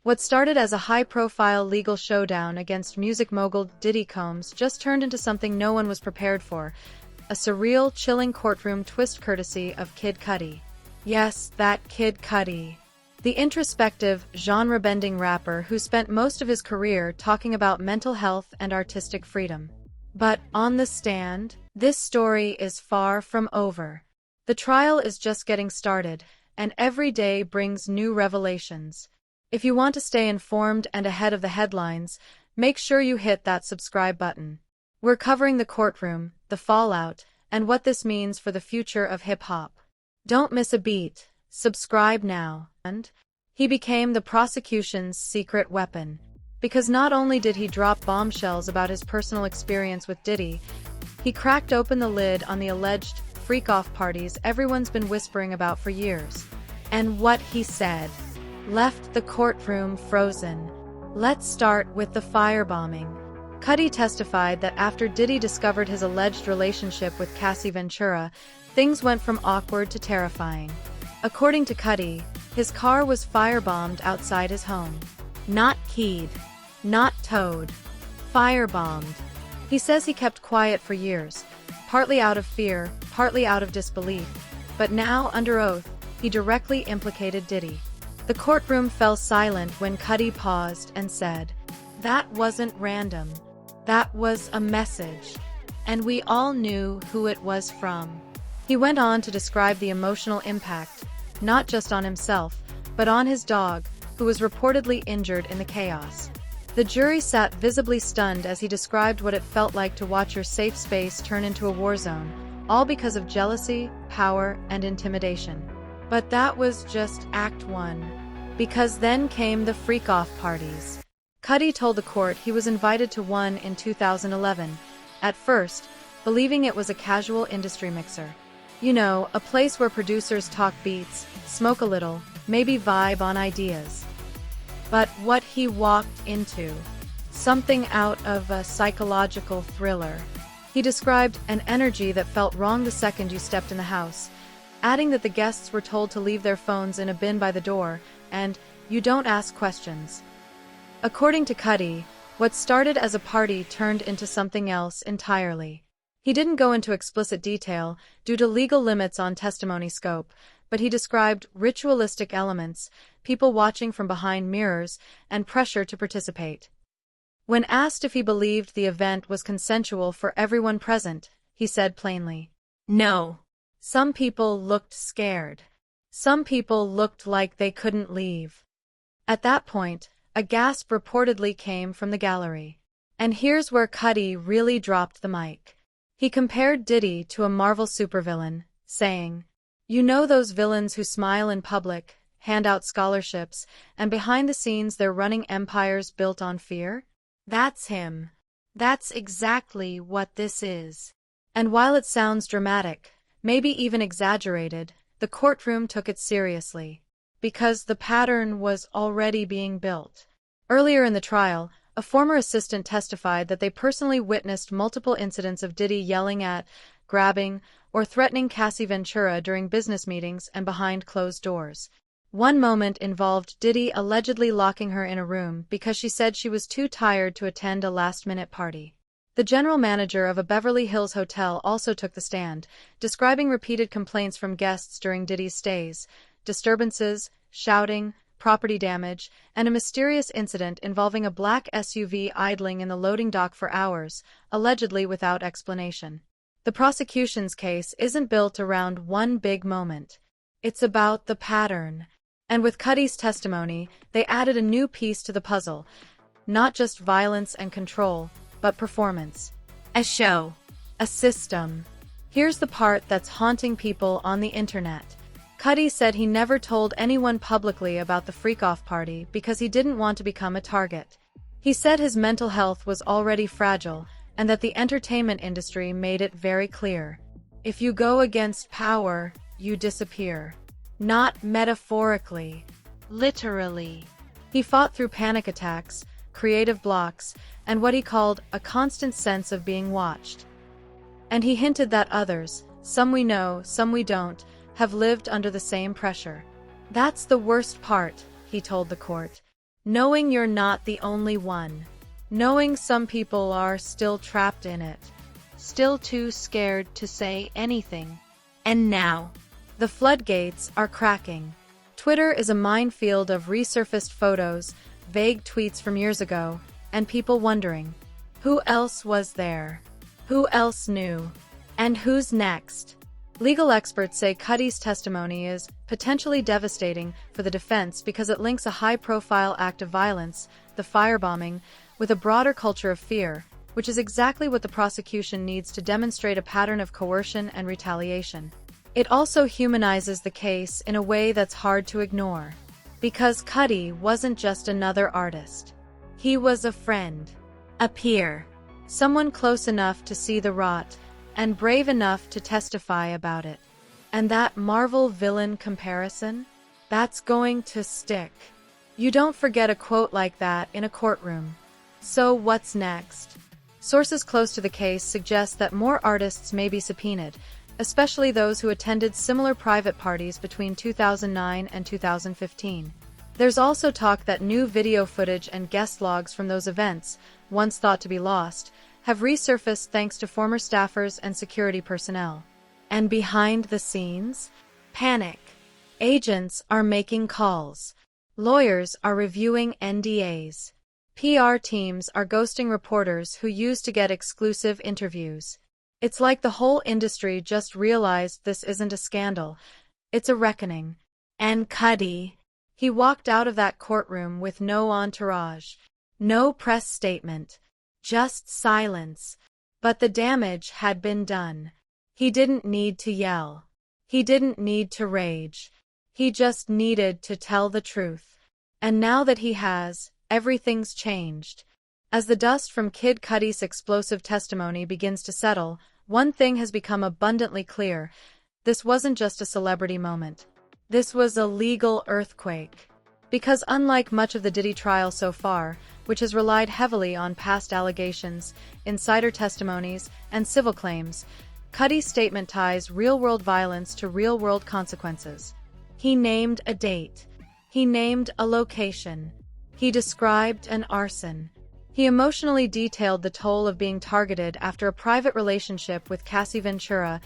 What started as a high-profile legal showdown against music mogul Diddy just turned into something no one was prepared for, a surreal, chilling courtroom twist courtesy of Kid Cudi. Yes, that Kid Cudi. The introspective, genre-bending rapper who spent most of his career talking about mental health and artistic freedom. But on the stand, this story is far from over. The trial is just getting started, and every day brings new revelations. If you want to stay informed and ahead of the headlines, make sure you hit that subscribe button. We're covering the courtroom, the fallout, and what this means for the future of hip-hop. Don't miss a beat. Subscribe now. And he became the prosecution's secret weapon. Because not only did he drop bombshells about his personal experience with Diddy, he cracked open the lid on the alleged freak-off parties everyone's been whispering about for years. And what he said left the courtroom frozen. Let's start with the firebombing. Cudi testified that after Diddy discovered his alleged relationship with Cassie Ventura, things went from awkward to terrifying. According to Cudi, his car was firebombed outside his home. Not keyed. Not towed. Firebombed. He says he kept quiet for years, partly out of fear, partly out of disbelief, but now, under oath, he directly implicated Diddy. The courtroom fell silent when Cudi paused and said, "That wasn't random. That was a message. And we all knew who it was from." He went on to describe the emotional impact, not just on himself, but on his dog, who was reportedly injured in the chaos. The jury sat visibly stunned as he described what it felt like to watch your safe space turn into a war zone, all because of jealousy, power, and intimidation. But that was just Act 1. Because then came the freak-off parties. Cudi told the court he was invited to one in 2011, at first, believing it was a casual industry mixer. You know, a place where producers talk beats, smoke a little, maybe vibe on ideas. But what he walked into, something out of a psychological thriller. He described an energy that felt wrong the second you stepped in the house, adding that the guests were told to leave their phones in a bin by the door, and you don't ask questions. According to Cudi, what started as a party turned into something else entirely. He didn't go into explicit detail due to legal limits on testimony scope, but he described ritualistic elements, people watching from behind mirrors, and pressure to participate. When asked if he believed the event was consensual for everyone present, he said plainly, "No." Some people looked scared. Some people looked like they couldn't leave. At that point, a gasp reportedly came from the gallery. And here's where Cudi really dropped the mic. He compared Diddy to a Marvel supervillain, saying, "You know those villains who smile in public, hand out scholarships, and behind the scenes they're running empires built on fear? That's him. That's exactly what this is." And while it sounds dramatic, maybe even exaggerated, the courtroom took it seriously. Because the pattern was already being built. Earlier in the trial, a former assistant testified that they personally witnessed multiple incidents of Diddy yelling at, grabbing, or threatening Cassie Ventura during business meetings and behind closed doors. One moment involved Diddy allegedly locking her in a room because she said she was too tired to attend a last-minute party. The general manager of a Beverly Hills hotel also took the stand, describing repeated complaints from guests during Diddy's stays, disturbances, shouting, property damage, and a mysterious incident involving a black SUV idling in the loading dock for hours, allegedly without explanation. The prosecution's case isn't built around one big moment. It's about the pattern. And with Cudi's testimony, they added a new piece to the puzzle. Not just violence and control, but performance. A show. A system. Here's the part that's haunting people on the internet. Cudi said he never told anyone publicly about the freak-off party because he didn't want to become a target. He said his mental health was already fragile, and that the entertainment industry made it very clear. If you go against power, you disappear. Not metaphorically. Literally. He fought through panic attacks, creative blocks, and what he called a constant sense of being watched. And he hinted that others, some we know, some we don't, have lived under the same pressure. That's the worst part, he told the court. Knowing you're not the only one. Knowing some people are still trapped in it. Still too scared to say anything. And now, the floodgates are cracking. Twitter is a minefield of resurfaced photos, vague tweets from years ago, and people wondering, who else was there? Who else knew? And who's next? Legal experts say Cudi's testimony is potentially devastating for the defense because it links a high-profile act of violence, the firebombing, with a broader culture of fear, which is exactly what the prosecution needs to demonstrate a pattern of coercion and retaliation. It also humanizes the case in a way that's hard to ignore. Because Cudi wasn't just another artist. He was a friend, a peer, someone close enough to see the rot, and brave enough to testify about it. And that Marvel villain comparison? That's going to stick. You don't forget a quote like that in a courtroom. So what's next? Sources close to the case suggest that more artists may be subpoenaed, especially those who attended similar private parties between 2009 and 2015. There's also talk that new video footage and guest logs from those events, once thought to be lost, have resurfaced thanks to former staffers and security personnel. And behind the scenes? Panic. Agents are making calls. Lawyers are reviewing NDAs. PR teams are ghosting reporters who used to get exclusive interviews. It's like the whole industry just realized this isn't a scandal. It's a reckoning. And Cudi, he walked out of that courtroom with no entourage, no press statement, just silence. But the damage had been done. He didn't need to yell. He didn't need to rage. He just needed to tell the truth. And now that he has, everything's changed. As the dust from Kid Cudi's explosive testimony begins to settle, one thing has become abundantly clear. This wasn't just a celebrity moment. This was a legal earthquake. Because unlike much of the Diddy trial so far, which has relied heavily on past allegations, insider testimonies, and civil claims, Cudi's statement ties real-world violence to real-world consequences. He named a date. He named a location. He described an arson. He emotionally detailed the toll of being targeted after a private relationship with Cassie Ventura,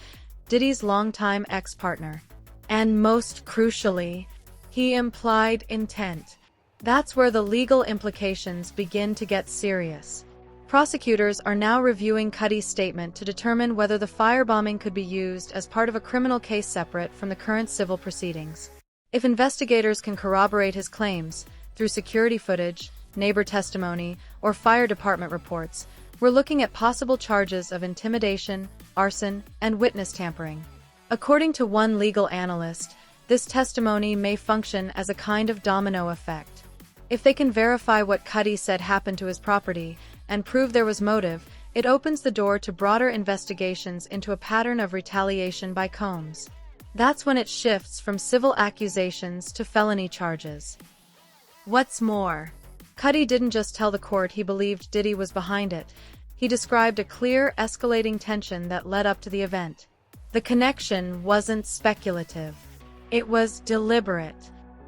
Diddy's longtime ex-partner. And most crucially, he implied intent. That's where the legal implications begin to get serious. Prosecutors are now reviewing Cudi's statement to determine whether the firebombing could be used as part of a criminal case separate from the current civil proceedings. If investigators can corroborate his claims through security footage, neighbor testimony, or fire department reports, we're looking at possible charges of intimidation, arson, and witness tampering. According to one legal analyst, this testimony may function as a kind of domino effect. If they can verify what Cudi said happened to his property and prove there was motive, it opens the door to broader investigations into a pattern of retaliation by Combs. That's when it shifts from civil accusations to felony charges. What's more, Cudi didn't just tell the court he believed Diddy was behind it. He described a clear, escalating tension that led up to the event. The connection wasn't speculative. It was deliberate.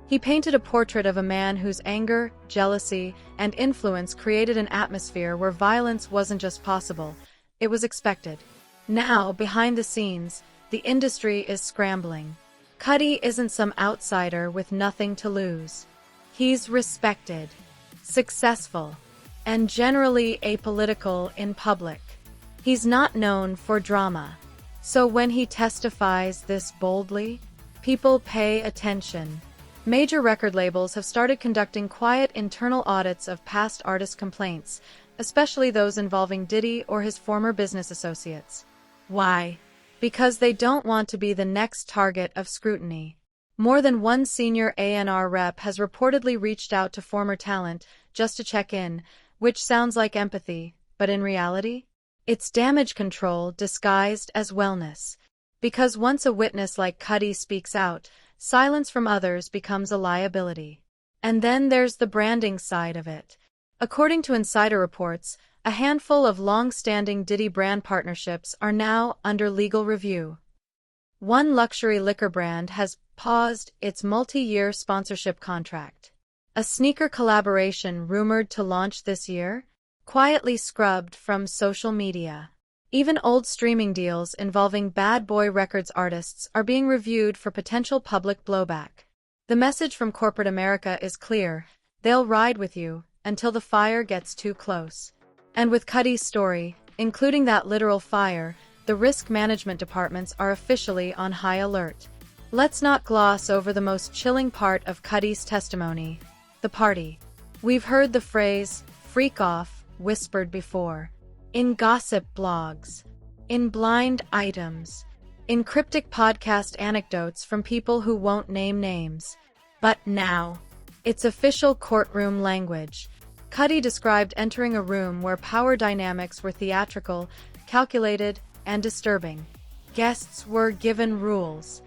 He painted a portrait of a man whose anger, jealousy, and influence created an atmosphere where violence wasn't just possible, it was expected. Now, behind the scenes, the industry is scrambling. Cudi isn't some outsider with nothing to lose. He's respected, successful, and generally apolitical in public. He's not known for drama. So when he testifies this boldly, people pay attention. Major record labels have started conducting quiet internal audits of past artist complaints, especially those involving Diddy or his former business associates. Why? Because they don't want to be the next target of scrutiny. More than one senior A&R rep has reportedly reached out to former talent just to check in, which sounds like empathy, but in reality, it's damage control disguised as wellness. Because once a witness like Cudi speaks out, silence from others becomes a liability. And then there's the branding side of it. According to insider reports, a handful of long-standing Diddy brand partnerships are now under legal review. One luxury liquor brand has paused its multi-year sponsorship contract. A sneaker collaboration rumored to launch this year? Quietly scrubbed from social media. Even old streaming deals involving Bad Boy Records artists are being reviewed for potential public blowback. The message from corporate America is clear: they'll ride with you until the fire gets too close. And with Cudi's story, including that literal fire, the risk management departments are officially on high alert. Let's not gloss over the most chilling part of Cudi's testimony: the party. We've heard the phrase, freak off, whispered before. In gossip blogs, in blind items, in cryptic podcast anecdotes from people who won't name names. But now, it's official courtroom language. Cudi described entering a room where power dynamics were theatrical, calculated, and disturbing. Guests were given rules.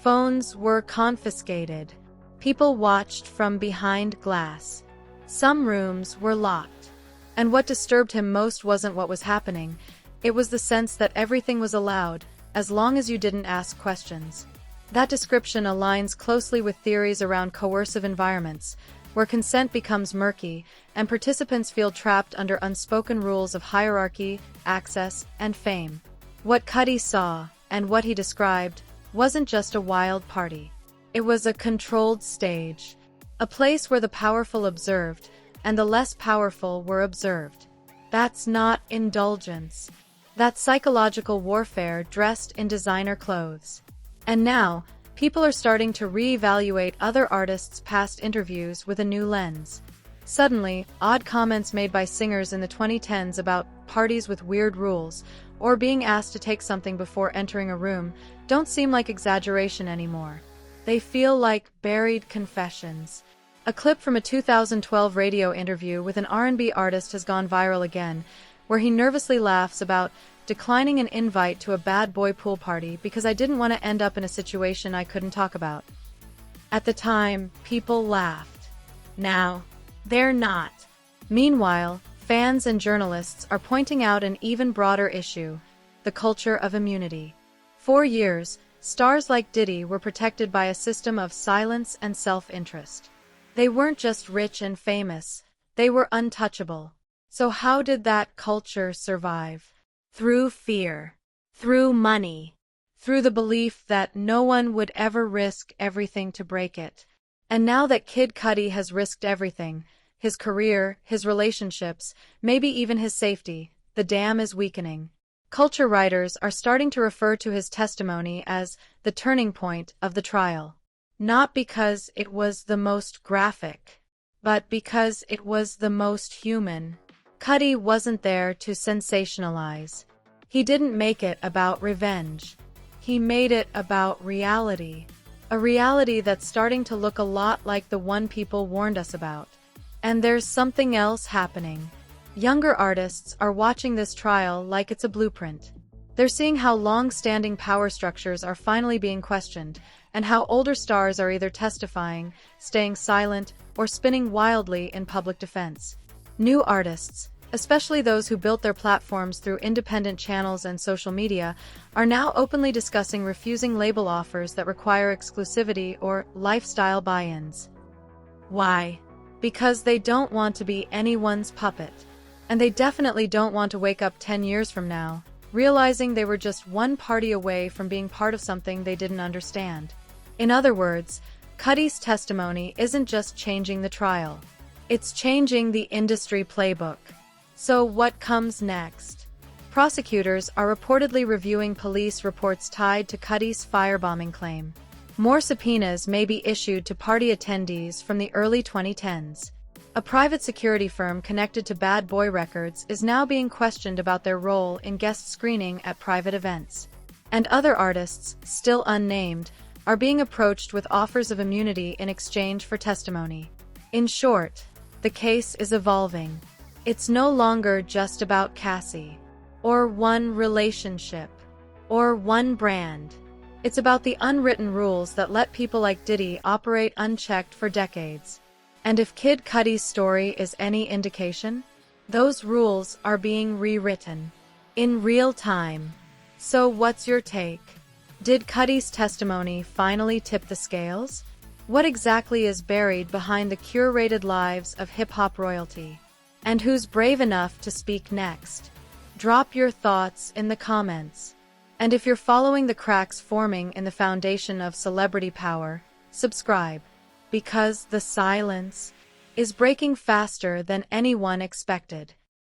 Phones were confiscated. People watched from behind glass. Some rooms were locked. And what disturbed him most wasn't what was happening. It was the sense that everything was allowed, as long as you didn't ask questions. That description aligns closely with theories around coercive environments, where consent becomes murky, and participants feel trapped under unspoken rules of hierarchy, access, and fame. What Cudi saw, and what he described, wasn't just a wild party. It was a controlled stage. A place where the powerful observed, and the less powerful were observed. That's not indulgence. That's psychological warfare dressed in designer clothes. And now, people are starting to reevaluate other artists' past interviews with a new lens. Suddenly, odd comments made by singers in the 2010s about parties with weird rules, or being asked to take something before entering a room, don't seem like exaggeration anymore. They feel like buried confessions. A clip from a 2012 radio interview with an R&B artist has gone viral again, where he nervously laughs about declining an invite to a bad boy pool party because I didn't want to end up in a situation I couldn't talk about. At the time, people laughed. Now, they're not. Meanwhile, fans and journalists are pointing out an even broader issue: the culture of immunity. For years, stars like Diddy were protected by a system of silence and self-interest. They weren't just rich and famous, they were untouchable. So how did that culture survive? Through fear, through money, through the belief that no one would ever risk everything to break it. And now that Kid Cudi has risked everything, his career, his relationships, maybe even his safety, the dam is weakening. Culture writers are starting to refer to his testimony as the turning point of the trial. Not because it was the most graphic, but because it was the most human. Cudi wasn't there to sensationalize. He didn't make it about revenge. He made it about reality. A reality that's starting to look a lot like the one people warned us about. And there's something else happening. Younger artists are watching this trial like it's a blueprint. They're seeing how long-standing power structures are finally being questioned, and how older stars are either testifying, staying silent, or spinning wildly in public defense. New artists, especially those who built their platforms through independent channels and social media, are now openly discussing refusing label offers that require exclusivity or lifestyle buy-ins. Why? Because they don't want to be anyone's puppet. And they definitely don't want to wake up 10 years from now, realizing they were just one party away from being part of something they didn't understand. In other words, Cudi's testimony isn't just changing the trial. It's changing the industry playbook. So what comes next? Prosecutors are reportedly reviewing police reports tied to Cudi's firebombing claim. More subpoenas may be issued to party attendees from the early 2010s. A private security firm connected to Bad Boy Records is now being questioned about their role in guest screening at private events. And other artists, still unnamed, are being approached with offers of immunity in exchange for testimony. In short, the case is evolving. It's no longer just about Cassie, or one relationship, or one brand. It's about the unwritten rules that let people like Diddy operate unchecked for decades. And if Kid Cudi's story is any indication, those rules are being rewritten in real time. So what's your take? Did Cudi's testimony finally tip the scales? What exactly is buried behind the curated lives of hip-hop royalty? And who's brave enough to speak next? Drop your thoughts in the comments. And if you're following the cracks forming in the foundation of celebrity power, subscribe. Because the silence is breaking faster than anyone expected.